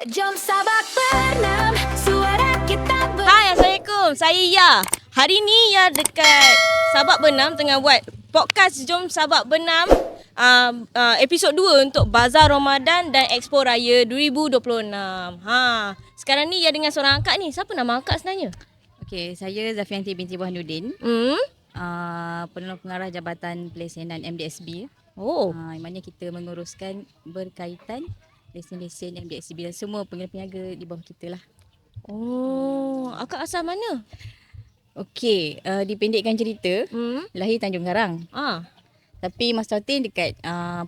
Jom sabak berenam, suara kita Hai, Assalamualaikum. Saya Ya. Hari ni Ya dekat Sabak Benam tengah buat podcast Jom Sabak Benam episod 2 untuk Bazar Ramadan dan Expo Raya 2026. Sekarang ni Ya dengan seorang akak ni. Siapa nama akak sebenarnya? Okey, saya Zafianti binti Burhanuddin. Penolong pengarah Jabatan Pelayanan MDSB. Oh. Yang mana kita menguruskan berkaitan lesen-lesen MDSB dan semua peniaga di bawah kita lah. Oh, akak asal mana? Okey, dipendekkan cerita, lahir Tanjung Karang. Tapi Mas Tautin dekat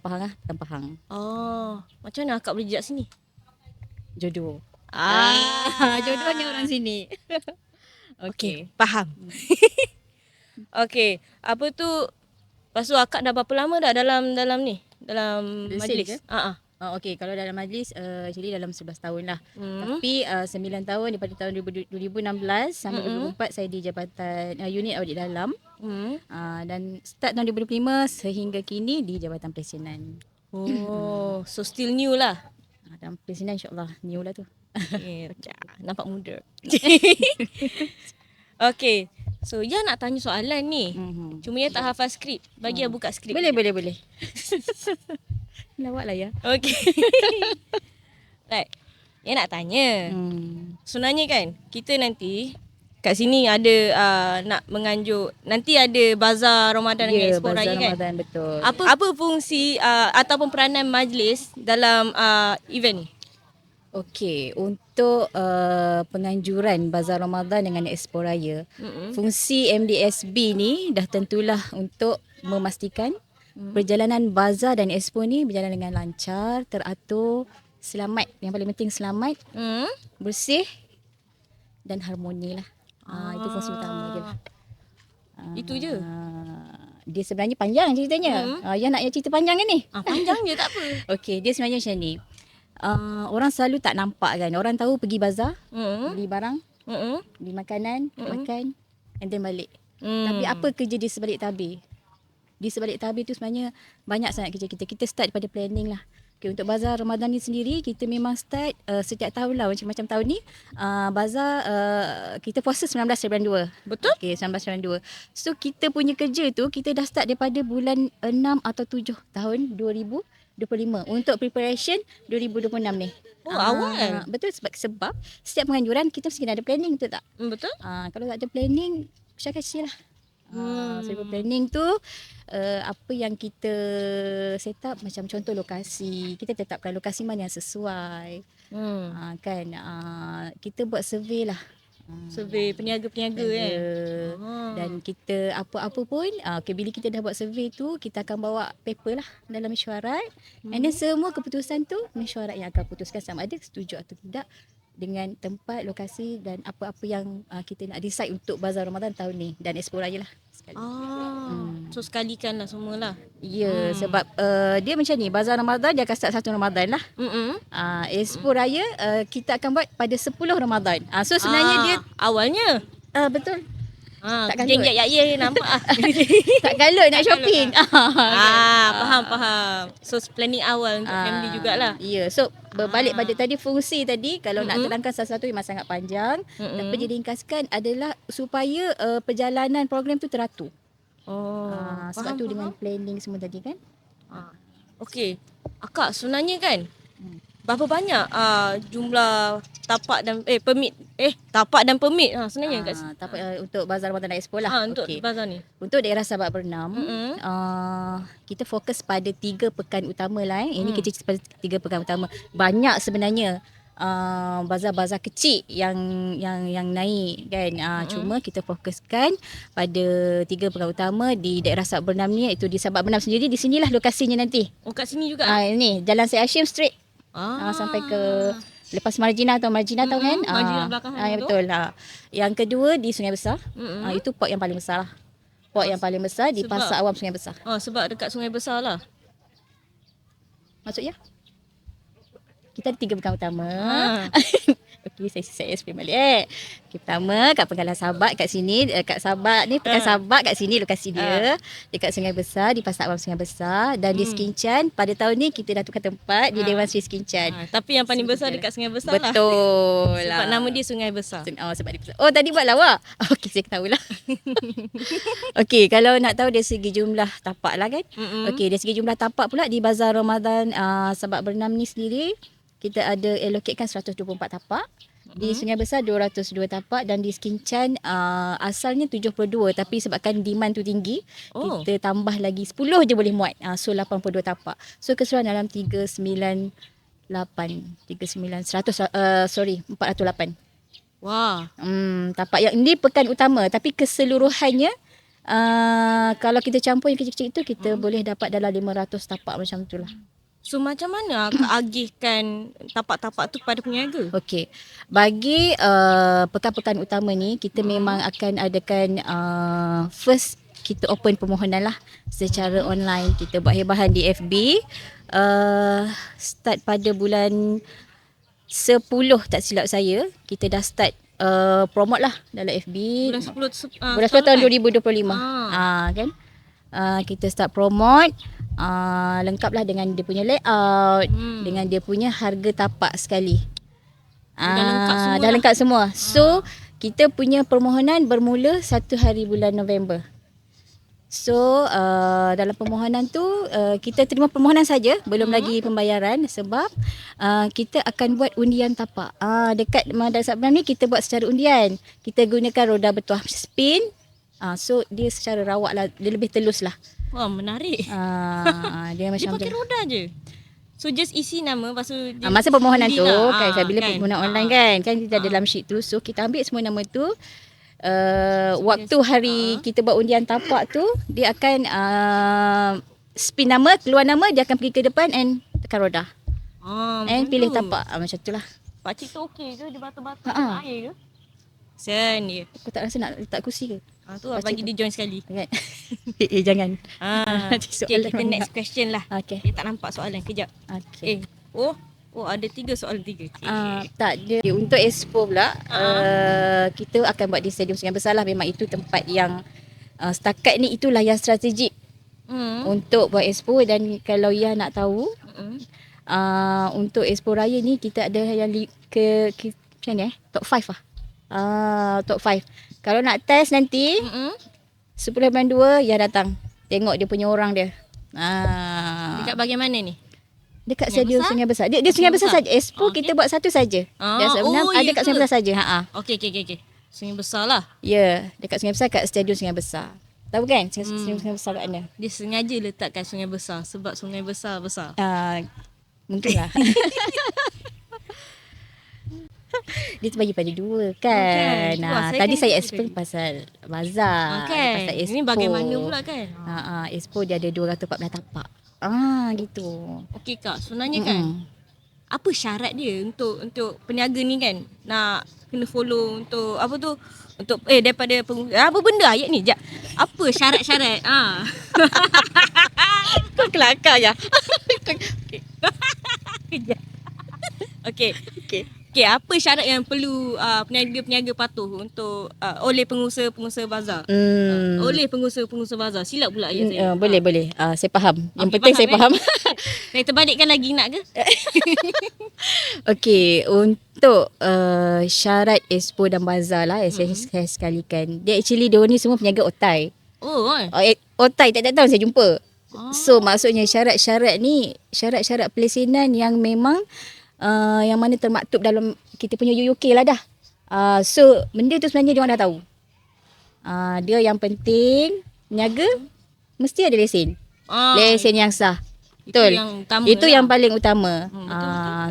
Pahang lah, Tan Pahang. Macam mana akak boleh jejak sini? Jodoh. Jodohnya orang sini. Okey, faham. Okey, apa tu? Lepas tu akak dah berapa lama dah dalam ni? Dalam Lesen majlis? ke? Okey, kalau dalam majlis actually dalam 11 tahun lah. Tapi 9 tahun daripada tahun 2016 sampai 2024 saya di Jabatan Unit Audit Dalam. Dan start tahun 2025 sehingga kini di Jabatan Pelayanan. Oh, so still new lah. Dan Pelayanan insyaAllah new lah tu. Okay, nampak muda. Okay, so Ya nak tanya soalan ni. Cuma Ya tak hafal skrip. Bagi Ya buka skrip. Boleh. Lawak lah ya. Okay. Right. Ya nak tanya. Sebenarnya kan, kita nanti kat sini ada nak menganjuk, nanti ada Bazar Ramadan dengan Expo Raya kan? Ramadan, betul. Apa fungsi ataupun peranan majlis dalam event ni? Okey, untuk penganjuran Bazar Ramadan dengan Expo Raya, fungsi MDSB ni dah tentulah untuk memastikan perjalanan bazar dan expo ni berjalan dengan lancar, teratur, selamat. Yang paling penting selamat, bersih dan harmoni lah. Itu fungsi utama je lah. Itu je? Dia sebenarnya panjang ceritanya. Ya nak cerita panjang kan ni? Panjang je tak apa. Okey, dia sebenarnya macam ni. Orang selalu tak nampak kan. Orang tahu pergi bazar, beli barang, beli makanan, makan and then balik. Tapi apa kerja di sebalik tabir? Di sebalik tabir tu sebenarnya banyak sangat kerja kita. Kita start daripada planning lah. Okay, untuk Bazar Ramadan ni sendiri, kita memang start setiap tahun lah. Macam tahun ni, bazar kita puasa 19 bulan 2. Betul? Okay, 19 bulan 2. So, kita punya kerja tu, kita dah start daripada bulan 6 atau 7 tahun 2025 untuk preparation 2026 ni. Oh, awal. Betul, sebab setiap penganjuran kita mesti kena ada planning, betul tak? Betul? Kalau tak ada planning, kecil lah. So planning tu apa yang kita set up, macam contoh lokasi, kita tetapkan lokasi mana yang sesuai. Kan kita buat survey lah. Survey peniaga-peniaga kan. Dan kita apa-apa pun bila kita dah buat survey tu, kita akan bawa paper lah dalam mesyuarat. And then semua keputusan tu mesyuarat yang akan putuskan sama ada setuju atau tidak dengan tempat, lokasi dan apa-apa yang kita nak decide untuk Bazar Ramadan tahun ni dan Expo Raya lah sekali. So sekalikan lah semualah. Ya, sebab dia macam ni, Bazar Ramadan dia akan start 1 Ramadan lah. Expo Raya kita akan buat pada 10 Ramadan. So sebenarnya dia awalnya betul. tak kalut. Ya nampak Tak kalut nak shopping. Faham. So planning awal untuk family jugalah. Ya, so berbalik pada tadi fungsi tadi, kalau nak terangkan sesuatu memang sangat panjang, tapi diringkaskan adalah supaya perjalanan program tu teratur. Sebab tu dengan planning semua tadi kan. Okey. Akak sebenarnya kan berapa banyak jumlah tapak dan tapak dan permit sebenarnya kat sini? Tapak untuk Bazar Ramadan dan Expo lah. Untuk bazar ni. Untuk daerah Sabak Bernam, kita fokus pada 3 pekan utama lah. Ini kita cerita pada 3 pekan utama. Banyak sebenarnya bazar-bazar kecil yang naik kan. Cuma kita fokuskan pada 3 pekan utama di daerah Sabak Bernam ni, iaitu di Sabak Bernam sendiri. Di sinilah lokasinya nanti. Oh, kat sini juga? Ini Jalan Syed Hashim straight. Sampai ke lepas Marjina tahu tahu kan? Marjina belakang ya, betul lah. Yang kedua di Sungai Besar. Itu port yang paling besar lah. Port yang paling besar di Pasar Awam Sungai Besar. Sebab dekat Sungai Besar lah. Maksudnya? Kita ada 3 pekan utama. Okay, saya explain balik. Okay, pertama kat Penggalan Sabak kat sini, kat Sabak ni, Pekan Sabak kat sini lokasi dia. Dekat Sungai Besar, di Pasar Awam Sungai Besar. Dan di Skincan, pada tahun ni kita dah tukar tempat di Dewan Sri Skincan. Tapi yang paling besar dekat Sungai Besar lah. Betul lah. Sebab nama dia Sungai Besar. Oh, sebab dia besar. Oh, tadi buat lawak. Okey, saya tahu lah. Okey, kalau nak tahu dari segi jumlah tapak lah kan. Okey, dari segi jumlah tapak pula di Bazar Ramadan Sabak Bernam ni sendiri, kita ada allocate-kan 124 tapak. Di Sungai Besar 202 tapak dan di Skincan asalnya 72 tapi sebabkan demand tu tinggi, kita tambah lagi 10 je boleh muat. So 82 tapak. So keseluruhan dalam 408. Wah. Tapak yang ini pekan utama tapi keseluruhannya kalau kita campur yang kecil-kecil itu kita boleh dapat dalam 500 tapak macam tu lah. So macam mana agihkan tapak-tapak tu kepada peniaga? Okey. Bagi pekan-pekan utama ni kita memang akan adakan first kita open permohonan lah secara online. Kita buat hebahan di FB. Start pada bulan 10 tak silap saya, kita dah start promote lah dalam FB. Bulan 10 tahun 2025. Kan? Kita start promote. Lengkaplah dengan dia punya layout, dengan dia punya harga tapak sekali. Dah lengkap semua. So kita punya permohonan bermula 1 hari bulan November. So dalam permohonan tu kita terima permohonan saja, belum lagi pembayaran sebab kita akan buat undian tapak. Dekat Madrasah Bernam ni kita buat secara undian. Kita gunakan roda bertuah spin. So dia secara rawak lah, dia lebih telus lah. Wah, menarik. Dia macam dia pakai roda je. So just isi nama, lepas tu masa permohonan tu lah. kan, bila permohonan online kan kita ada dalam sheet tu. So kita ambil semua nama tu. Waktu hari kita buat undian tapak tu, dia akan spin nama, keluar nama, dia akan pergi ke depan and tekan roda. And pilih tapak. Macam tu lah. Pakcik tu okey ke? Dia batu-batu air ke? Sen dia. Aku tak rasa nak letak kursi ke? Tu lah, bagi dia join sekali. Kan? Jangan. Okay, kita next question lah. Okay. Dia tak nampak soalan, kejap. Okay. Oh ada 3 soalan 3. Tak ada. Untuk expo pula, kita akan buat di Stadium Sungai Besar lah. Memang itu tempat yang setakat ni itulah yang strategik untuk buat expo. Dan kalau Ia nak tahu, untuk expo raya ni kita ada yang macam ni top 5 lah. Top 5. Kalau nak test nanti 10 bulan 2 Ia datang. Tengok dia punya orang dia. Dekat bahagian mana ni? Dekat Stadium Sungai Besar. Dia Sungai Besar saja. Expo kita buat satu saja. Ada kat Sungai Besar saja. Okey. Sungai Besar lah. Ya, dekat Sungai Besar, kat Stadium Sungai Besar. Tahu kan Stadium Sungai Besar kat mana? Dia sengaja letakkan Sungai Besar sebab Sungai Besar. Mungkinlah. Dia terbagi pada 2 kan. Tadi saya explain pasal bazar, pasal expo. Ini bagaimana pula kan? Expo dia ada 214 tapak. Gitu. Okey Kak, sebenarnya kan apa syarat dia untuk peniaga ni kan? Nak kena follow untuk apa tu? Untuk daripada apa benda ayat ni? Jap. Apa syarat-syarat? Kau kelakar ya. Okey, apa syarat yang perlu peniaga-peniaga patuh untuk oleh pengusaha-pengusaha bazar? Oleh pengusaha-pengusaha bazar. Silap pula ayat saya. Boleh. Saya faham. Yang penting saya faham. Saya terbalikkan lagi nak ke? Okey, untuk syarat expo dan bazar lah, saya sekalikan. Dia actually dia ni semua peniaga otai. Otai tak tahun saya jumpa. So maksudnya syarat-syarat ni, syarat-syarat pelesinan yang memang yang mana termaktub dalam kita punya UUK lah dah. So benda tu sebenarnya dia orang dah tahu. Dia yang penting peniaga mesti ada lesen. Lesen yang sah. Betul. Itu yang paling utama.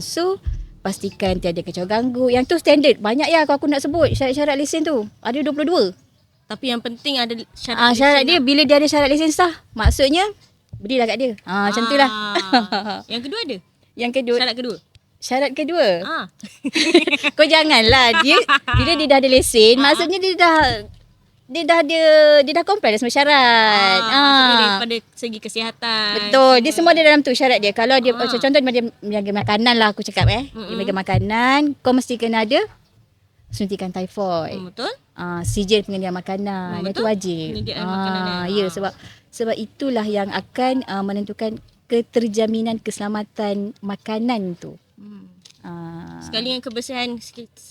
So pastikan tiada kacau ganggu. Yang tu standard. Banyak ya kalau aku nak sebut syarat-syarat lesen tu. Ada 22. Tapi yang penting ada syarat syarat dia lah. Bila dia ada syarat lesen sah, maksudnya berilah kat dia. Macam tu lah. Yang kedua ada? Syarat kedua. Kau janganlah. Dia bila dia dah ada lesen, maksudnya dia dia dah comply dah semua syarat. Maksudnya daripada segi kesihatan. Betul. Dia semua ada dalam tu syarat dia. Kalau dia contoh dia menjaga makanan lah aku cakap Dia menjaga makanan, kau mesti kena ada suntikan typhoid. Betul. Sijil penyediaan makanan. Itu wajib. Penyediaan makanan. Ya, sebab itulah yang akan menentukan keterjaminan keselamatan makanan tu. Sekali dengan kebersihan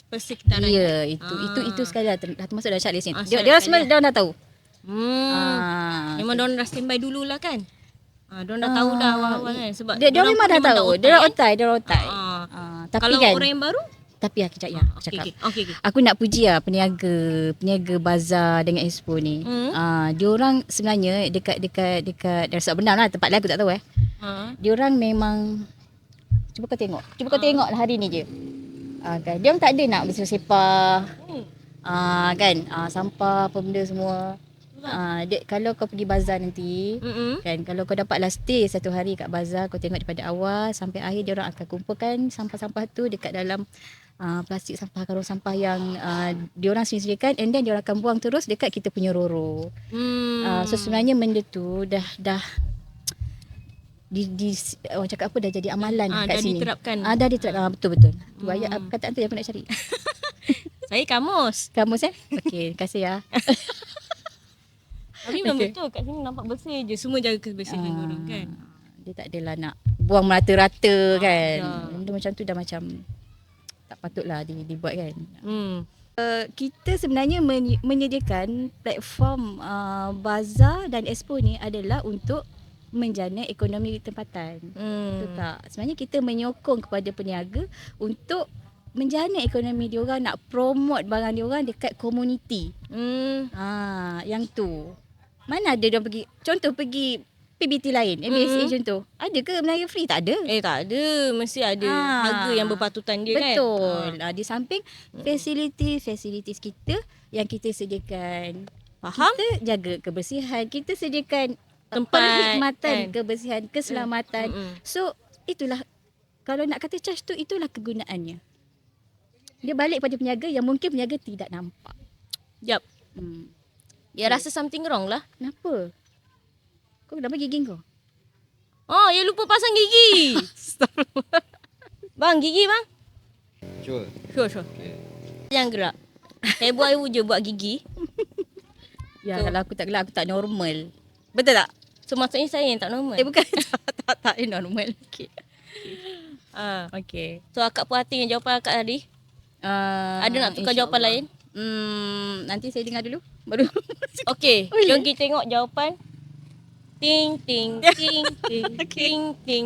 persekitaran. Ya, itu sekali dah termasuk dalam syarat lesen. Dia semua dah tahu. Memang diorang dah standby dululah kan. Diorang dah tahu dah awal-awal kan. Sebab dia memang dah tahu. Dia otai. Tapi kalau kan, orang yang baru, tapi kejap aku cakap. Okay. Aku nak puji peniaga bazar dengan expo ni. Diorang sebenarnya dekat Darussalam Bernam lah, tempat lain aku tak tahu Diorang memang Cuba kau tengok hari ni je. Kan dia orang tak ada nak bersepah. Kan sampah apa benda semua. Kalau kau pergi bazar nanti, kan kalau kau dapatlah stay satu hari kat bazar, kau tengok daripada awal sampai akhir dia orang akan kumpulkan sampah-sampah tu dekat dalam plastik sampah, karung sampah yang diorang sediakan, and then diorang akan buang terus dekat kita punya roro. So sebenarnya benda tu dah orang cakap apa, dah jadi amalan kat sini. Dah diterapkan. Betul. Tu ayat perkataan tu yang aku nak cari. Saya kamus. Okey, terima kasih ya. Tapi memang betul, kat sini nampak bersih je. Semua jaga kebersihan orang kan. Dia tak adalah nak buang merata-rata kan. Benda macam tu dah macam tak patutlah dibuat kan. Kita sebenarnya menyediakan platform bazar dan expo ni adalah untuk menjana ekonomi tempatan. Betul tak? Sebenarnya kita menyokong kepada peniaga untuk menjana ekonomi diorang, nak promote barang diorang dekat komuniti. Yang tu. Mana ada diorang pergi, contoh pergi PBT lain, MBSA contoh. Ada ke meniaga free? Tak ada. Tak ada. Mesti ada harga yang berpatutan dia kan. Betul. Di samping facilities kita yang kita sediakan. Faham? Kita jaga kebersihan. Kita sediakan tempat perkhidmatan kebersihan, keselamatan. So itulah, kalau nak kata charge tu, itulah kegunaannya. Dia balik pada peniaga yang mungkin peniaga tidak nampak. Yup. Dia rasa something wrong lah. Kenapa? Kau kenapa gigi kau? Ya lupa pasang gigi. Bang, gigi bang. Sure. Okay. Jangan gerak. Saya buat je buat gigi. Ya, kalau aku tak gerak, aku tak normal. Betul tak? So maksudnya saya yang tak normal. Bukan. tak normal. Okay. Okay. So akak puas hati dengan jawapan akak tadi? Ada nak tukar jawapan lain? Nanti saya dengar dulu baru. Okay, jom kita tengok jawapan. Ting ting ting ting ting ting.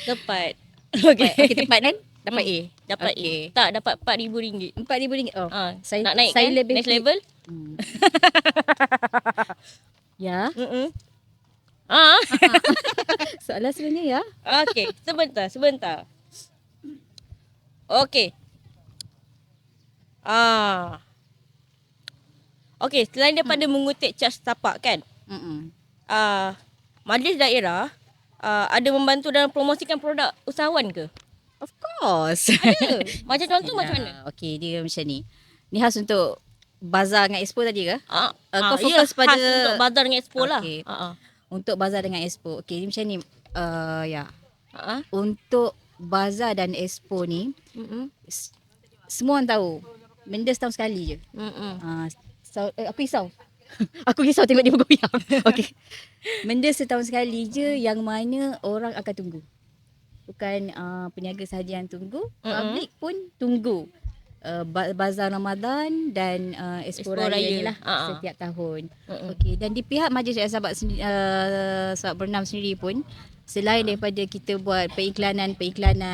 Tepat. Okay, tepat kan? Dapat A. Dapat A. Tak, dapat RM4,000. RM4,000. Saya nak naik saya kan? lebih Next level? Ya. Soalan sebenarnya ya. Okay, sebentar. Okay. Okay, selain daripada mengutip cas tapak kan, Majlis Daerah ada membantu dalam promosikan produk usahawan ke? Of course. Ada. Macam contoh macam mana? Okay, dia macam ni. Ni khas untuk bazar dengan expo tadi ke? Kau fokus pada khas untuk bazar dengan expo lah. Okay. Untuk bazar dengan expo. Okay, dia macam ni. Untuk bazar dan expo ni, semua orang tahu. Benda setahun sekali je. Aku risau. Aku risau tengok dia bergoyang. Okay. Benda setahun sekali je yang mana orang akan tunggu. Bukan peniaga sahaja yang tunggu, public pun tunggu. Bazar Ramadan dan Expo Raya ni lah setiap tahun. Okay. Dan di pihak Majlis Rakyat Sabak Bernam sendiri pun, selain daripada kita buat periklanan,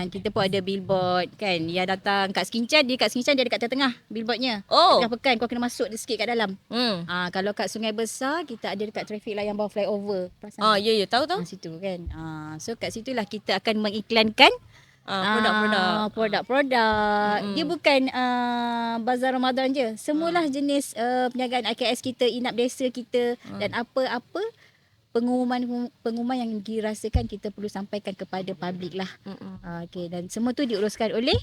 kita pun ada billboard kan, yang datang kat Skincan, dia ada kat tengah billboardnya. Tengah pekan kau kena masuk sikit kat dalam. Kalau kat Sungai Besar, kita ada dekat traffic light yang bawah flyover. Ya, tahu. Situ kan. So kat situlah kita akan mengiklankan produk-produk. Dia bukan bazar Ramadan je. Semualah jenis perniagaan IKS kita, inap desa kita, dan apa-apa pengumuman yang dirasakan kita perlu sampaikan kepada publik lah. Okay, dan semua tu diuruskan oleh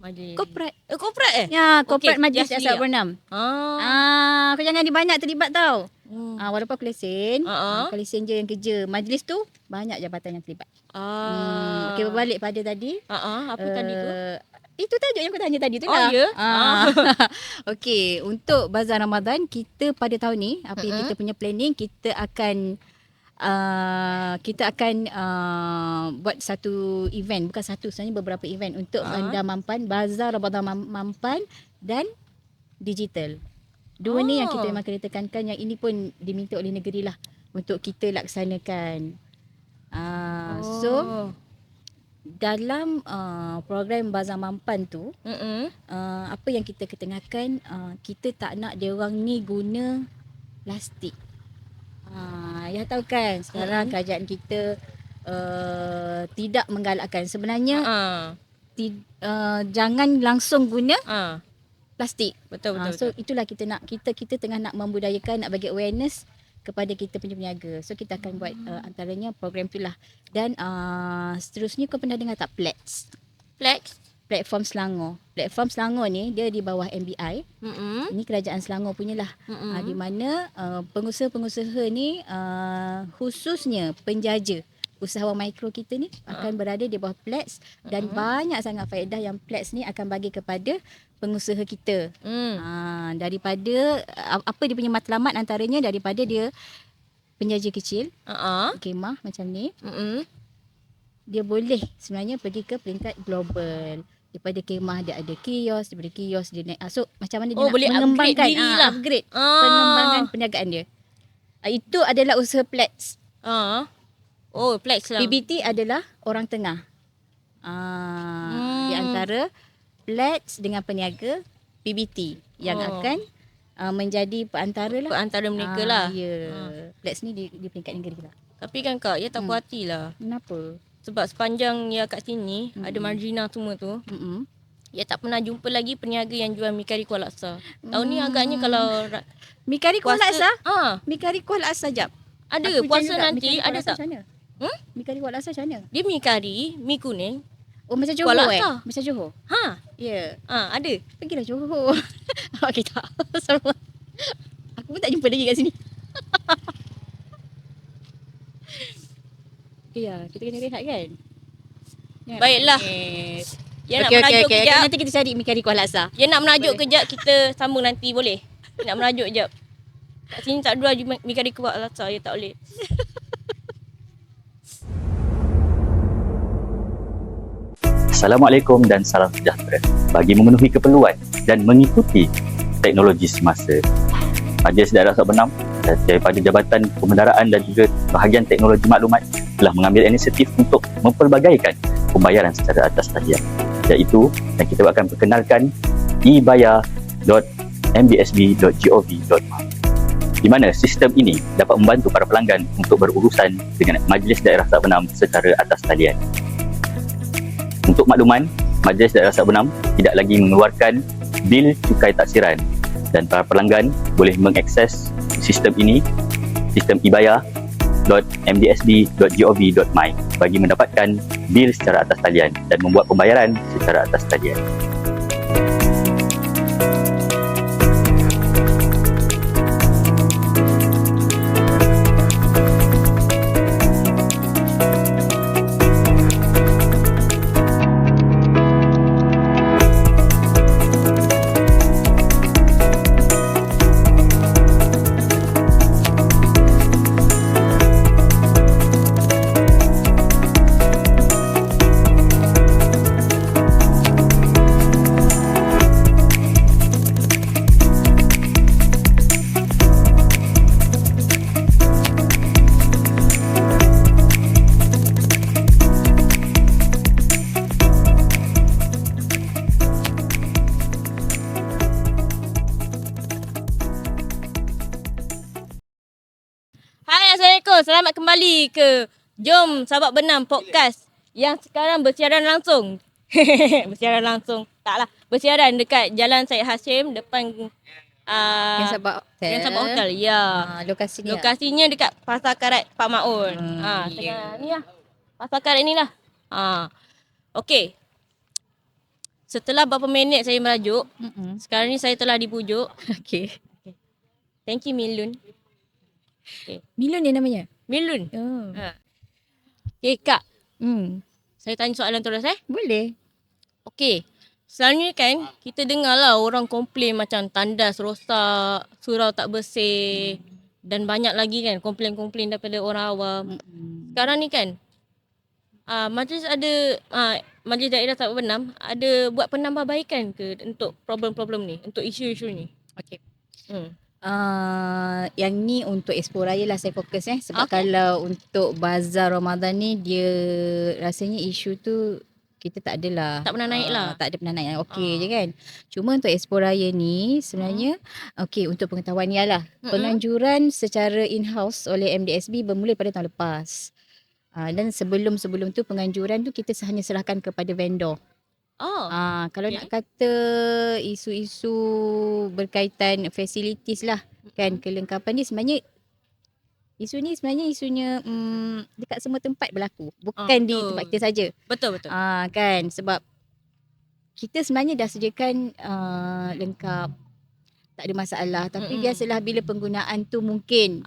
Majlis. Corporate. Corporate Ya, corporate Okey, majlis dia asal asli bernam. Kau jangan banyak terlibat tau. Walaupun aku lesen, kau lesen je yang kerja. Majlis tu banyak jabatan yang terlibat. Okey, berbalik pada tadi. Apa tadi tu? Itu tajuk yang kau tanya tadi tu Oh, lah. ya? Okey, untuk Bazar Ramadan kita pada tahun ni, apa yang kita punya planning, kita akan buat satu event, bukan satu, sebenarnya beberapa event untuk Bandar Mampan, Bazar Ramadan Mampan dan digital. Dua ni yang kita memang kena tekankan, yang ini pun diminta oleh negeri lah untuk kita laksanakan. So dalam program Bazar Mampan tu, apa yang kita ketengahkan, kita tak nak dia orang ni guna plastik. Ya tahu kan sekarang kerajaan kita tidak menggalakkan sebenarnya. Jangan langsung guna plastik. Betul. So itulah kita nak, kita tengah nak membudayakan, nak bagi awareness kepada kita punya peniaga. So kita akan buat antaranya program itulah. Dan seterusnya kau pernah dengar tak Plex? Platform Selangor. Platform Selangor ni dia di bawah MBI. Ini kerajaan Selangor punyalah. Di mana pengusaha-pengusaha ni khususnya penjaja usahawan mikro kita ni akan berada di bawah Plex, dan banyak sangat faedah yang Plex ni akan bagi kepada pengusaha kita. Daripada apa dia punya matlamat, antaranya daripada dia penjaja kecil, kemah macam ni, dia boleh sebenarnya pergi ke peringkat global. Daripada kemah dia ada kios, daripada kios dia naik. So macam mana dia nak boleh mengembangkan upgrade pengembangan perniagaan dia. Itu adalah usaha Plex. Plex lah. PBT adalah orang tengah. Di antara Plex dengan peniaga, PBT yang akan menjadi perantara lah. Perantara mereka lah. Ya. Plex ni di peringkat negeri lah. Tapi kan Kak, ya tak puas hati lah. Kenapa? Sebab sepanjang ya kat sini ada margina semua tu. Ya tak pernah jumpa lagi peniaga yang jual mi kari kuah laksa. Tahun ni agaknya kalau mi kari kuah laksa? Mi kari kuah laksa jap. Ada puasa nanti ada tak? Mi kari kuah laksa macam mana? Dia mi kari, mi kuning. Oh macam Johor Macam Johor. Ya. Ada. Pergilah Johor. Okey tak. Sama. Aku pun tak jumpa lagi kat sini. Ya, kita kena rehat kan? Ya, Baiklah. Ya nak merajuk kejap. Nanti kita cari mi kari kuah laksa. Ya nak merajuk kejap, kita sambung nanti boleh? Nak merajuk kejap. Kat sini tak jual mi kari kuah laksa, ya tak boleh. Assalamualaikum dan salam sejahtera. Bagi memenuhi keperluan dan mengikuti teknologi semasa, Majlis Daerah Sabak Bernam daripada Jabatan Pemendaraan dan juga Bahagian Teknologi Maklumat telah mengambil inisiatif untuk mempelbagaikan pembayaran secara atas talian, iaitu yang kita akan perkenalkan ebayar.mbsb.gov.my, di mana sistem ini dapat membantu para pelanggan untuk berurusan dengan Majlis Daerah Sabak Bernam secara atas talian. Untuk makluman, Majlis Daerah Sabak Bernam tidak lagi mengeluarkan bil cukai taksiran, dan para pelanggan boleh mengakses sistem ini, sistem ebayar.mbsb.gov.my, bagi mendapatkan bil secara atas talian dan membuat pembayaran secara atas talian. Selamat kembali ke Jom Sabak Bernam Podcast yang sekarang bersiaran langsung. Bersiaran langsung. Taklah, bersiaran dekat Jalan Syed Hashim depan Yang Sabak Hotel. Yang Sabak Hotel. Ya. Lokasinya dekat Pasar Karat Pak Maun. Tengah ni lah. Pasar Karat ni lah. Okey. Setelah berapa minit saya merajuk, sekarang ni saya telah dipujuk. Okay. Thank you Milun. Milun dia namanya? Milun. Oh. Okay Kak, Saya tanya soalan terus Boleh. Okay. Selalunya kan kita dengar lah orang komplain macam tandas rosak, surau tak bersih dan banyak lagi kan komplain-komplain daripada orang awam. Sekarang ni kan majlis daerah Sabak Bernam ada buat penambahbaikan ke untuk problem-problem ni, untuk isu-isu ni? Okay. Yang ni untuk Expo Raya lah saya fokus sebab kalau untuk Bazar Ramadan ni dia rasanya isu tu kita tak adalah. Tak pernah naik lah. Tak ada pernah naik. Okey je kan. Cuma untuk Expo Raya ni sebenarnya untuk pengetahuan ni lah. Penganjuran secara in-house oleh MDSB bermula pada tahun lepas. Dan sebelum tu penganjuran tu kita hanya serahkan kepada vendor. Kalau nak kata isu-isu berkaitan facilities lah kan, kelengkapan ni sebenarnya isunya dekat semua tempat berlaku, bukan di tempat kita saja. Betul. Kan sebab kita sebenarnya dah sediakan lengkap, tak ada masalah, tapi biasalah bila penggunaan tu mungkin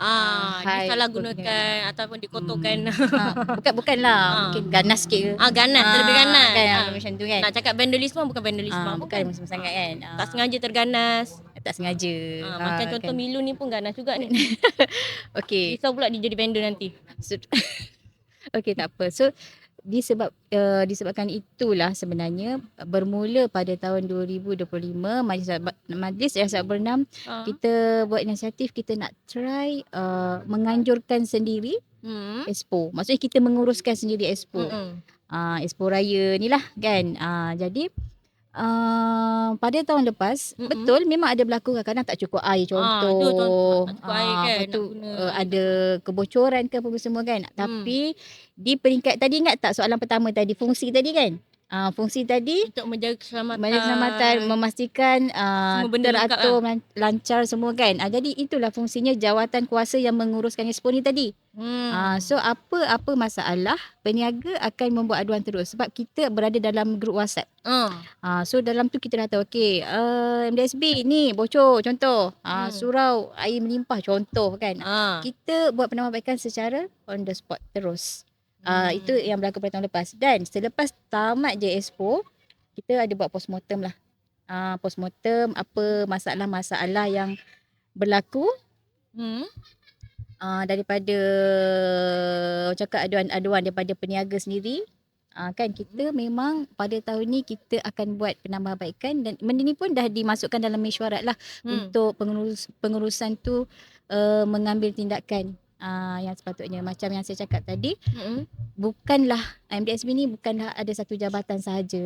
disalahgunakan ataupun dikotorkan. Bukanlah mungkin ganas sikit ke. Terlebih ganas. Kan macam tu kan. Nak cakap vandalisme bukan vandalisme. Bukan sangat kan. Tak sengaja terganas. Tak sengaja. Macam contoh Milu ni pun ganas juga ni. Okey. Risau pula dia jadi vendor nanti. Okey, tak apa. So disebabkan itulah sebenarnya bermula pada tahun 2025 Majlis Daerah Sabak Bernam kita buat inisiatif, kita nak try menganjurkan sendiri Expo. Maksudnya kita menguruskan sendiri Expo. Expo Raya ni lah kan. Jadi pada tahun lepas betul memang ada berlaku kadang-kadang tak cukup air contoh. Tak cukup air kan. Ada kebocoran ke apa semua kan. Tapi di peringkat tadi, ingat tak soalan pertama tadi, fungsi tadi kan? Fungsi tadi untuk menjaga keselamatan, memastikan teratur, lancar semua kan. Jadi itulah fungsinya jawatan kuasa yang menguruskan Expo ni tadi. So apa masalah, peniaga akan membuat aduan terus sebab kita berada dalam grup WhatsApp. So dalam tu kita dah tahu MDSB ni bocor contoh. Surau air melimpah contoh kan. Kita buat penambahbaikan secara on the spot terus. Itu yang berlaku pada tahun lepas. Dan selepas tamat je Expo, kita ada buat postmortem lah. Postmortem apa masalah-masalah yang berlaku daripada cakap aduan-aduan daripada peniaga sendiri. Kan kita memang pada tahun ni kita akan buat penambahbaikan dan benda ni pun dah dimasukkan dalam mesyuarat lah untuk pengurusan tu mengambil tindakan yang sepatutnya. Macam yang saya cakap tadi, bukanlah MDSB ni bukanlah ada satu jabatan sahaja.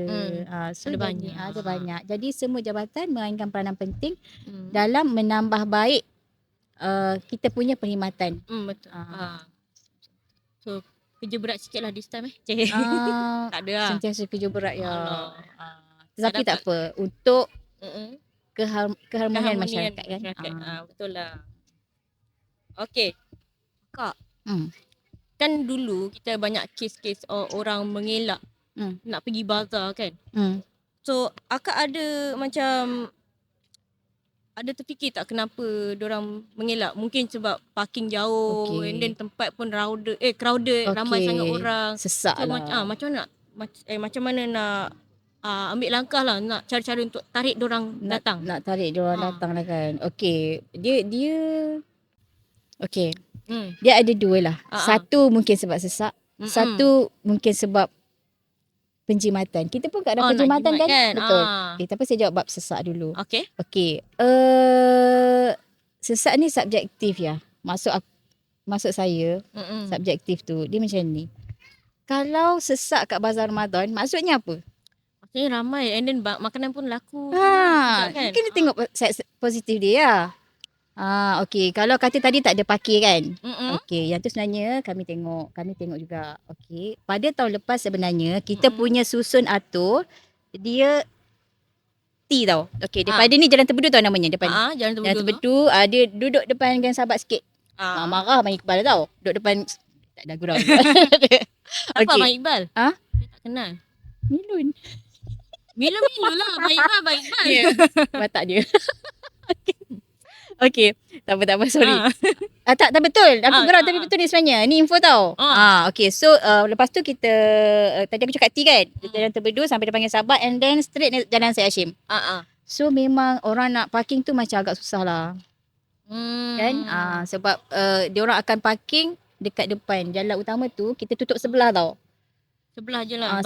So ada banyak. Jadi semua jabatan memainkan peranan penting dalam menambah baik kita punya perkhidmatan. Betul. So kerja berat sikit lah this time tak ada lah. Sentiasa kerja berat Tapi tak apa, untuk keharmonian masyarakat kan. Betul lah. Okay Kak, kan dulu kita banyak kes-kes orang mengelak nak pergi bazar kan. So akak ada macam ada terfikir tak kenapa diorang mengelak? Mungkin sebab parking jauh, and then tempat pun crowded, ramai sangat orang. Sesak lah. Macam mana nak ambil langkah lah, nak cara-cara untuk tarik diorang datang. Nak tarik diorang datang lah kan. Okay, dia okay. Dia ada dua lah. Satu mungkin sebab sesak. Satu mungkin sebab penjimatan. Kita pun kat dalam penjimatan kan? Betul. Tapi saya jawab bab sesak dulu. Okay. Sesak ni subjektif ya. Maksud saya subjektif tu dia macam ni. Kalau sesak kat bazar Ramadan maksudnya apa? Maksudnya ramai and then makanan pun laku. Kan? Kena tengok side positif dia ya. Okey, kalau kata tadi tak ada parkir kan. Okey, yang tu sebenarnya kami tengok juga. Okey, pada tahun lepas sebenarnya kita punya susun atur dia T tau. Okey, daripada ni Jalan Terbedu tau namanya depan. Jalan Terbedu. Dia duduk depan Gang Sahabat sikit. Marah Mak Iqbal tau. Duduk depan tak ada gurau. Apa Mak Iqbal? Dia tak kenal. Milun. Milo lah. Baik. Watak dia. Okay. Tak apa, sorry. Tak betul. Aku gerak tapi betul ni sebenarnya. Ni info tau. Okay. So, lepas tu kita, tadi aku cakap T kan? Kita jalan Terbedu sampai dia panggil Sabak and then straight jalan Syed Hashim. So, memang orang nak parking tu macam agak susah lah. Kan? Sebab dia orang akan parking dekat depan jalan utama tu, kita tutup sebelah tau. Sebelah je lah.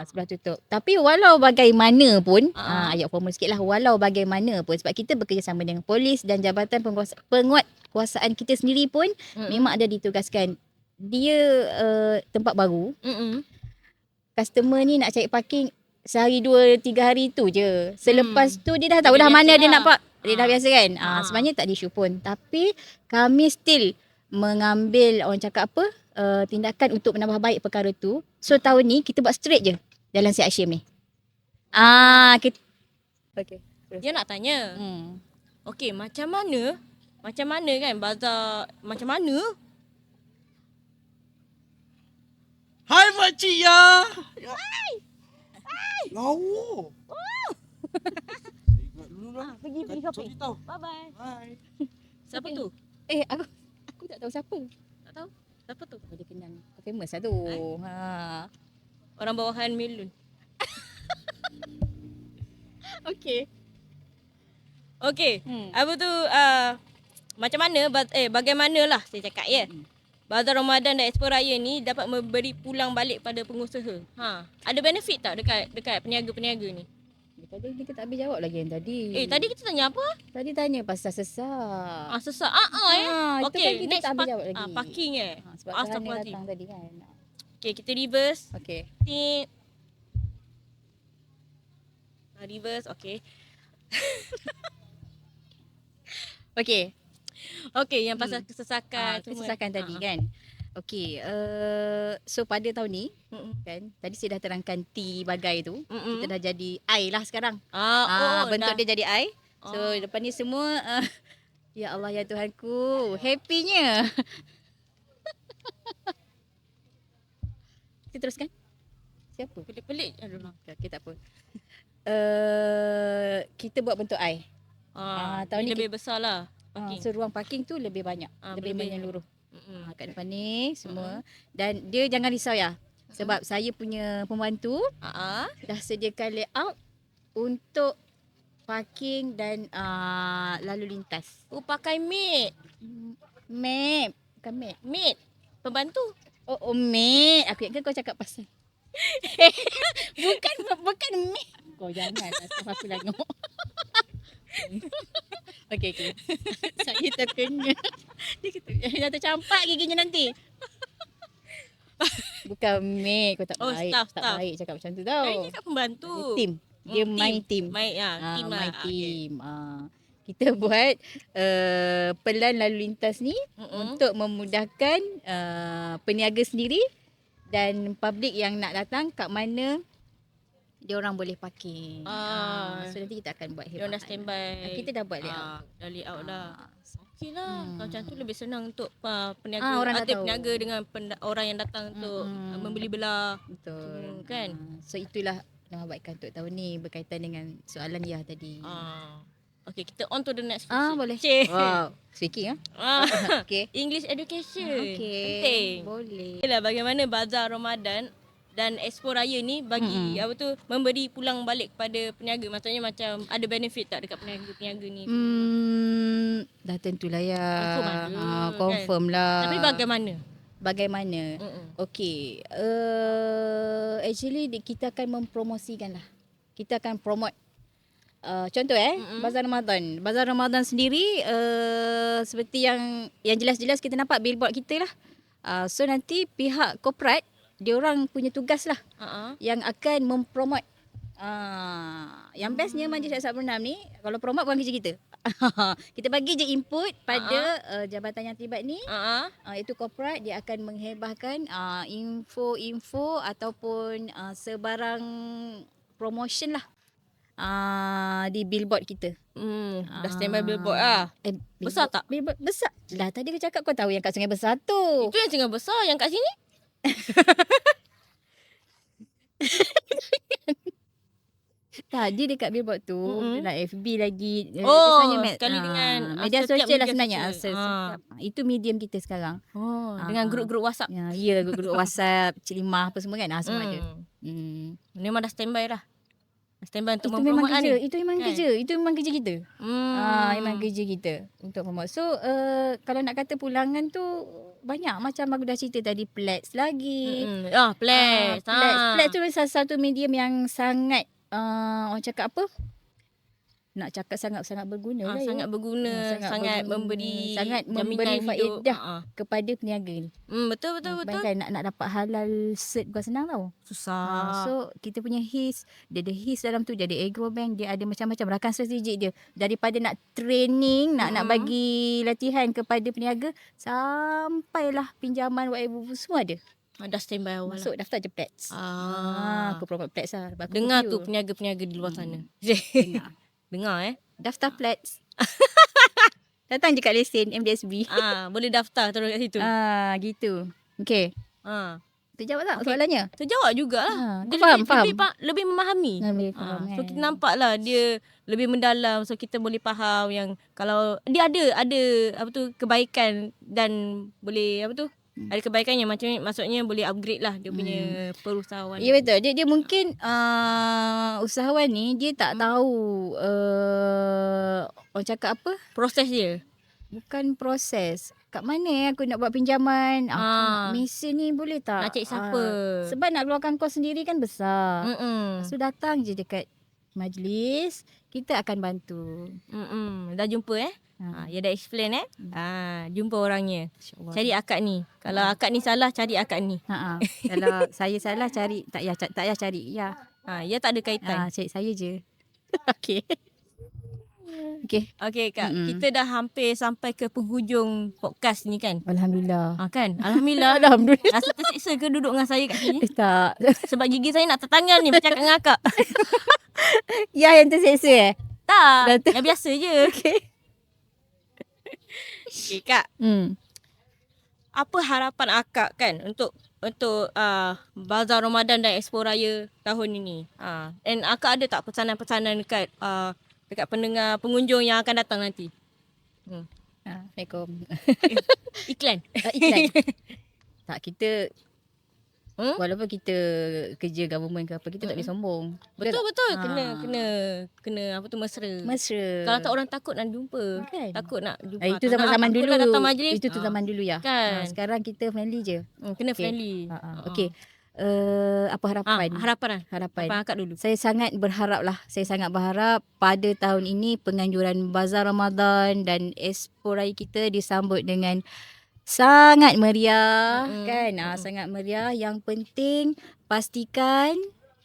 Sebelah tutup. Tapi walau bagaimana pun, ayat formal sikit lah. Walau bagaimana pun, sebab kita bekerjasama dengan polis dan jabatan penguatkuasaan kita sendiri pun memang ada ditugaskan. Dia tempat baru. Customer ni nak cari parking sehari 2-3 hari tu je. Selepas tu dia dah tahu dah mana dia nak park. Dia dah biasa kan. Sebenarnya tak ada isu pun. Tapi kami still mengambil orang cakap apa, tindakan untuk menambah baik perkara tu. So tahun ni kita buat straight je jalan Syed Hashim ni. Okay. Dia nak tanya. Okay, macam mana kan bazar, macam mana? Hai makcik ya. Lawa. Pergi shopping. Bye. Hai. Siapa tu? Aku tak tahu siapa. Tak tahu. Siapa tu? Dia kenal. Famous lah tu. Orang bawahan Melun. Okay. Apa tu macam mana bagaimanalah saya cakap ya. Bazar Ramadan dan Expo Raya ni dapat memberi pulang balik pada pengusaha. Ada benefit tak dekat peniaga-peniaga ni? Tadi kita tak habis jawab lagi yang tadi. Tadi kita tanya apa? Tadi tanya pasal sesak. Sesak. Okey, next tak habis jawab lagi. Parking Sebab Tahani datang tadi kan. Okay, kita reverse. Okay. Reverse, okay. Okay, yang pasal kesesakan semua. Kesesakan tadi kan. Okay, so pada tahun ni kan, tadi saya dah terangkan T bagai tu. Kita dah jadi I lah sekarang. Bentuk dia jadi I. So depan ni semua ya Allah ya Tuhanku, happynya. Kita teruskan. Siapa? Pelik-pelik. Aduh. Okay, tak apa. Kita buat bentuk I. Tahun ni lebih besar lah. So ruang parking tu lebih banyak, lebih menyeluruh. Kat depan ni semua. Dan dia jangan risau ya. Sebab saya punya pembantu dah sediakan layout untuk parking dan lalu lintas. Pakai mate. Bukan mate. Mate. Pembantu. Oh mate. Aku ingatkan kau cakap pasal. bukan mate. Kau jangan asal aku languk. Okay. Saya terkena. Dia kata, dah tercampak giginya nanti. Bukan mate. Kau tak baik. Staff. Tak baik cakap macam tu tau. Dia kat pembantu. Team. Dia my team. Team lah. Team. Kita buat pelan lalu lintas ni untuk memudahkan peniaga sendiri dan public yang nak datang kat mana dia orang boleh parking. So nanti kita akan buat dia orang dah standby. Kita dah buat layout. Dah layout dah. Okey lah. Macam tu lebih senang untuk peniaga, orang dah tahu. peniaga dengan orang yang datang untuk membeli belah. Betul. Kan? So itulah nama-baikkan untuk tahun ni berkaitan dengan soalan dia tadi. Okay, kita on to the next question. Boleh. Cik. Wow, speaking Okay. English education. Okay. Penting. Boleh. Itulah bagaimana bazar Ramadan dan Expo Raya ni bagi memberi pulang balik pada peniaga. Maksudnya macam ada benefit tak dekat peniaga-peniaga ni? Dah tentulah ya. kan? Confirm lah. Tapi bagaimana? Okay. Actually kita akan mempromosikan lah. Kita akan promote. Contoh Bazar Ramadan. Bazar Ramadan sendiri seperti yang jelas-jelas kita nampak billboard kita lah. So nanti pihak korporat dia orang punya tugas lah yang akan mempromote. Yang bestnya Majlis Aksar Bernam ni kalau promote bukan kerja kita. Kita bagi je input pada jabatan yang terlibat ni. Iaitu korporat, dia akan menghebahkan info-info ataupun sebarang promotion lah di billboard kita. Dah standby billboard lah. Besar tak? Billboard besar. Lah tadi aku cakap kau tahu yang kat Sungai Besar tu. Itu yang Sungai Besar, yang kat sini? Tak, dia dekat billboard tu nak FB lagi. Dia Oh, sebenarnya sekali dengan media setiap sosial lah media sebenarnya. sosial. Itu medium kita sekarang. Oh, dengan grup-grup WhatsApp. Ya, grup WhatsApp, Cik Limah apa semua kan. Semua ada. Memang dah standby lah. Standby untuk Itu memang mempromote kerja. ni. Itu memang Kan? kerja. Itu memang kerja kita. Memang kerja kita untuk promote. So kalau nak kata pulangan tu banyak macam aku dah cerita tadi, Plex lagi. Plex. Plex tu salah satu medium yang sangat orang cakap apa? Nak cakap sangat berguna lah. Sangat berguna, sangat memberi jaminan faedah hidup. kepada peniaga ni. Betul. Bayangkan nak dapat halal cert bukan senang tau. Susah. So kita punya HIS, dia ada HIS dalam tu, dia ada agrobank, dia ada macam-macam rakan strategik dia. Daripada nak training, nak bagi latihan kepada peniaga, sampailah pinjaman whatever semua ada. Dah standby awal. Masuk daftar je Plex. Aku promote Plex lah. Aku Dengar review. tu peniaga-peniaga di luar sana. Dengar Daftar Plex. Datang je kat lesen MDSB. Boleh daftar terus kat situ. Gitu. Okay. Terjawab tak soalannya? Terjawab jugalah. Kau faham? Lebih memahami. Lebih faham. So kita nampak lah dia lebih mendalam. So kita boleh faham yang kalau dia ada apa tu kebaikan dan boleh apa tu ada kebaikannya, maksudnya boleh upgrade lah dia punya perusahaan. Ya betul. Dia mungkin usahawan ni dia tak tahu orang cakap apa? Proses dia. Bukan proses. Kat mana aku nak buat pinjaman? Aku nak mesin ni boleh tak? Nak cek siapa? Sebab nak keluarkan kos sendiri kan besar. So datang je dekat majlis, kita akan bantu. Dah jumpa dia dah explain jumpa orangnya. Cari akak ni. Kalau akak ni salah, cari akak ni. Kalau saya salah cari tak payah cari. Ya. Ya tak ada kaitan. Cari saya je. Okey. Okey Kak, kita dah hampir sampai ke penghujung podcast ni kan? Alhamdulillah. Kan? Alhamdulillah. Alhamdulillah. Rasa tersiksa ke duduk dengan saya kat sini? Tak. Sebab gigi saya nak tertangan ni bercakap dengan akak. Ya, yang terseksa Tak, yang biasa je. Okey. Okay Kak, apa harapan akak kan untuk Bazar Ramadan dan Expo Raya tahun ini? And akak ada tak pesanan-pesanan dekat pendengar pengunjung yang akan datang nanti? Assalamualaikum. Iklan. Iklan. Tak, kita walaupun kita kerja government ke apa, kita tak boleh sombong. Betul. Kena apa tu mesra. Kalau tak orang takut nak jumpa. Kan? Takut nak jumpa. Itu zaman dulu. Datang majlis. Itu tu zaman dulu ya. Kan? Sekarang kita friendly je. Kena friendly. Okey. Apa harapan? Harapan akak dulu. Saya sangat berharap pada tahun ini penganjuran Bazar Ramadan dan Expo Raya kita disambut dengan sangat meriah kan. Sangat meriah. Yang penting pastikan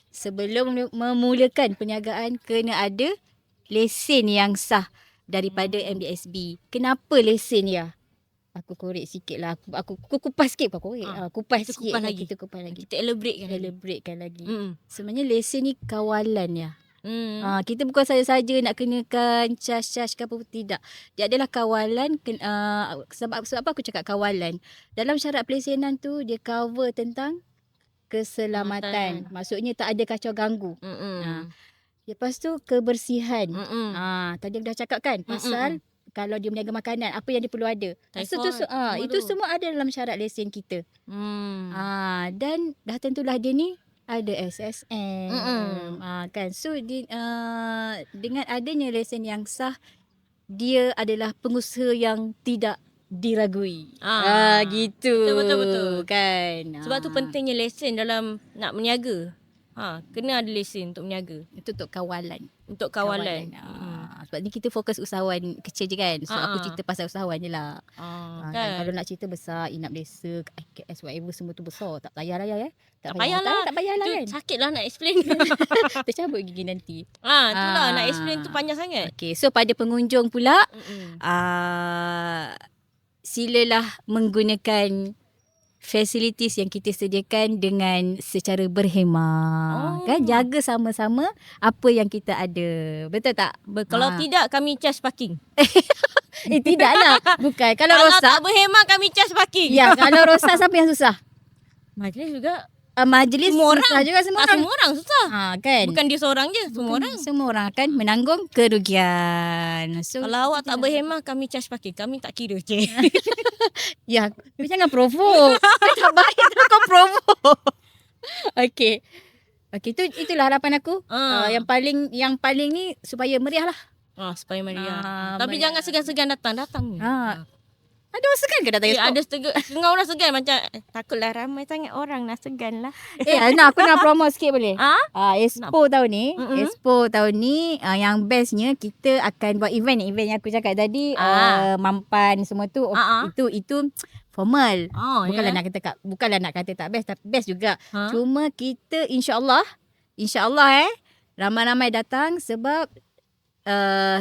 sebelum memulakan perniagaan kena ada lesen yang sah daripada MDSB. Kenapa lesen ya? Aku korek sikit lah. Aku kupas sikit. Kupas sikit. Kita kupas lagi. Kita elaboratekan lagi. Sebenarnya lesen ni kawalan ya. Kita bukan saja-saja nak kenakan charge ke apa, tidak. Dia adalah kawalan. Sebab apa aku cakap kawalan? Dalam syarat pelesenan tu dia cover tentang keselamatan. Maksudnya tak ada kacau ganggu. Lepas tu kebersihan. Tadi aku dah cakap kan pasal kalau dia meniaga makanan, apa yang dia perlu ada. Itu semua ada dalam syarat lesen kita. Dan dah tentulah dia ni ada SSM. Kan. So dengan adanya lesen yang sah, dia adalah pengusaha yang tidak diragui. Gitu. Betul. Kan. Sebab tu pentingnya lesen dalam nak berniaga. Kena ada lesen untuk berniaga. Itu untuk kawalan. Sebab ni kita fokus usahawan kecil je kan. So aku cerita pasal usahawan je lah. Kan. Kalau nak cerita besar, Inap Desa, IKS, whatever semua tu besar. Tak payah lah ya. Tak payah lah kan. Sakit lah nak explain. Tercabut gigi nanti. Itulah nak explain tu panjang sangat. Okay, so pada pengunjung pula, silalah menggunakan facilities yang kita sediakan dengan secara berhemah. Kan, jaga sama-sama apa yang kita ada. Betul tak? Kalau tidak, kami charge parking. Tidaklah. Bukan. Kalau rosak, tak berhemah, kami charge parking. Ya, kalau rosak siapa yang susah? Majlis juga. majlis Semua susah orang. juga semua orang. Semua orang susah. Kan. Bukan dia seorang je, semua orang. Semua orang akan menanggung kerugian. So Kalau awak tak berhemah, kami charge pakai. Kami tak kira. Cik. ya, kau jangan provoke. Kau tak baik kalau kau provoke. Okey. Itulah harapan aku. Yang paling ni supaya meriah lah. Supaya meriah. Tapi meriah. jangan segan-segan datang. Ada orang segan ke datang expo? Ada setengah orang segan macam takutlah ramai sangat orang nak segan lah. Aku nak promote sikit boleh? Expo tahun ni, Mm-mm. Expo tahun ni yang bestnya kita akan buat event yang aku cakap tadi, mampan semua tu. Itu formal. Bukanlah nak kata tak best, tapi best juga. Cuma kita insya-Allah ramai-ramai datang sebab 20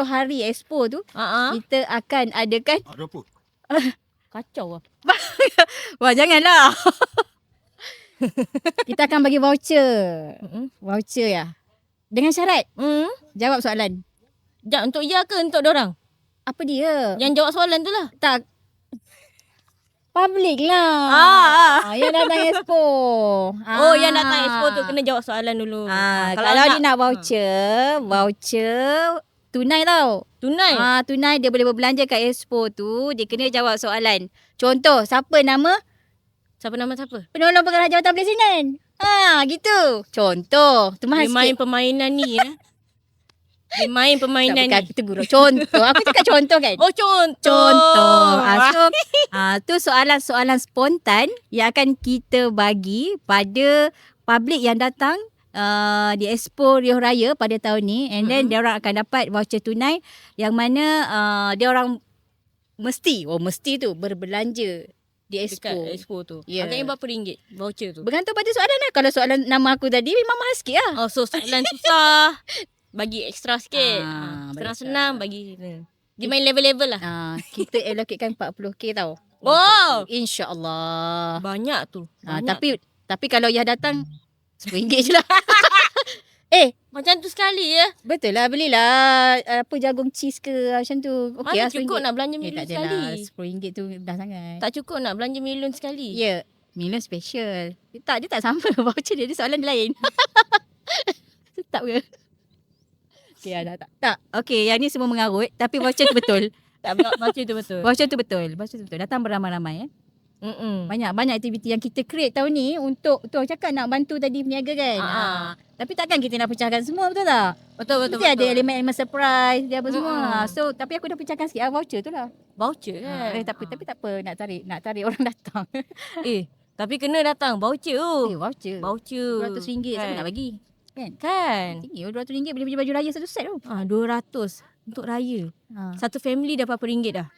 hari expo tu kita akan adakan 20. Kacau lah. wah janganlah. Kita akan bagi voucher. Voucher ya. Dengan syarat jawab soalan. Untuk ya ke untuk dorang? Apa dia? Yang jawab soalan tu lah. Tak. Public lah. Yang datang expo. Yang datang expo tu kena jawab soalan dulu. Kalau dia nak voucher tunai tau. Tunai? Tunai dia boleh berbelanja kat expo tu. Dia kena jawab soalan. Contoh, siapa nama? Siapa? Penolong pengarah jawatan Presiden. Gitu. Contoh. Tu Dia mahal main sikit. permainan ni Dia main permainan Bukan, ni. kita gurau. Contoh. Aku cakap contoh kan? Contoh. Tu soalan-soalan spontan yang akan kita bagi pada public yang datang di Expo Riuh Raya pada tahun ni, and then dia orang akan dapat voucher tunai yang mana dia orang mesti tu berbelanja di Expo. Dekat expo tu. Ya. Agaknya berapa ringgit voucher tu? Bergantung pada soalan lah. Kalau soalan nama aku tadi memang mahal sikit lah. So soalan susah bagi ekstra sikit. bagi Senang-senang bagi. Dia main level-level lah. Kita allocatekan 40k tau. Wow. InsyaAllah. Banyak tu. Banyak. Tapi kalau Yah datang RM10 je lah. Macam tu sekali ya. Betul lah, belilah jagung cheese ke macam tu. Okey Mana lah, cukup RM10. nak belanja milun tak sekali. adalah, RM10 tu dah sangat. Tak cukup nak belanja milun sekali. Ya, milun special. Dia tak sama voucher dia soalan dia lain. Tetap ke? Okey, tak. Okey, yang ni semua mengarut tapi voucher tu betul. Tak, voucher tu betul. Voucher tu betul. Datang beramai-ramai ya. Banyak aktiviti yang kita create tahun ni untuk tu cakap nak bantu tadi peniaga kan. Tapi takkan kita nak pecahkan semua, betul tak? Betul. Mesti ada elemen surprise dia apa semua. So tapi aku dah pecahkan sikit voucher tu lah. Voucher kan. Tapi tak apa nak tarik orang datang. Tapi kena datang voucher tu. Voucher. RM200 siapa nak bagi? Kan? Tinggi RM200 boleh beli baju raya satu set tu. 200 untuk raya. Satu family dah berapa ringgit dah?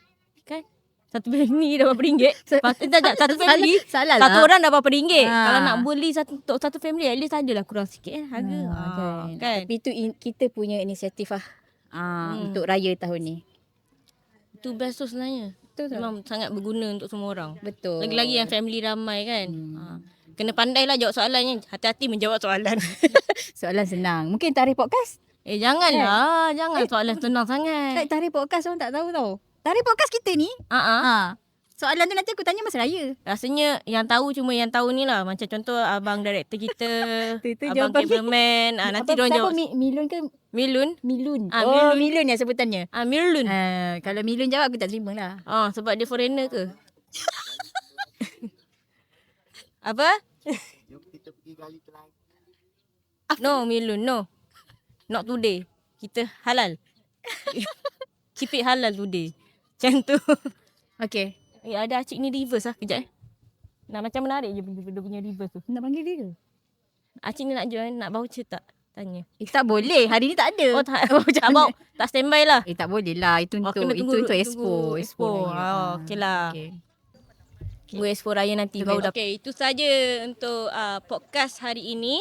Kan? Satu family dah berapa ringgit? Satu family Salah satu lah. orang dah berapa ringgit? Kalau nak beli untuk satu family at least adalah kurang sikit harga. Kan? Tapi itu kita punya inisiatif lah. Untuk raya tahun ni. Itu best tu sebenarnya. Betul. Memang sangat berguna untuk semua orang. Betul. Lagi-lagi yang family ramai kan. Kena pandailah jawab soalannya. Hati-hati menjawab soalan. Soalan senang. Mungkin tarikh podcast. Janganlah. Jangan soalan senang sangat. Tarikh podcast orang tak tahu tau. Tarikh podcast kita ni. Soalan tu nanti aku tanya masa raya. Rasanya yang tahu cuma yang tahu ni lah. Macam contoh abang director kita. Itu abang jawapan cameraman. Nanti diorang jawab. Milun ke? Milun? Milun. Milun. Milun yang sebutannya. Milun. Kalau Milun jawab aku tak terima lah. Sebab dia foreigner ke? Apa? No, Milun, no. Not today. Kita halal. Keep it halal today. Macam tu. Okay. Ada acik ni reverse lah. Kejap nak macam menarik je dia punya reverse tu. Nak panggil dia ke? Acik ni nak join, nak voucher tak? Tanya. Tak boleh. Hari ni tak ada. Tak bawa. Tak standby lah. Tak boleh lah. Itu untuk expo. Okey lah. Tunggu expo raya nanti baru dapat. Okay, itu saja untuk podcast hari ini.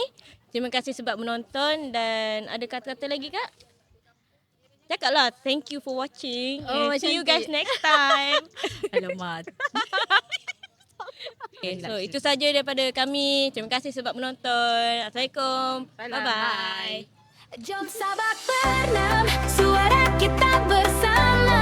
Terima kasih sebab menonton dan ada kata-kata lagi Kak? Cakaplah thank you for watching. And see you guys next time. Alamak. Okay, so itu saja daripada kami. Terima kasih sebab menonton. Assalamualaikum. Bye-bye. Jom sabak berenam, suara kita bersama.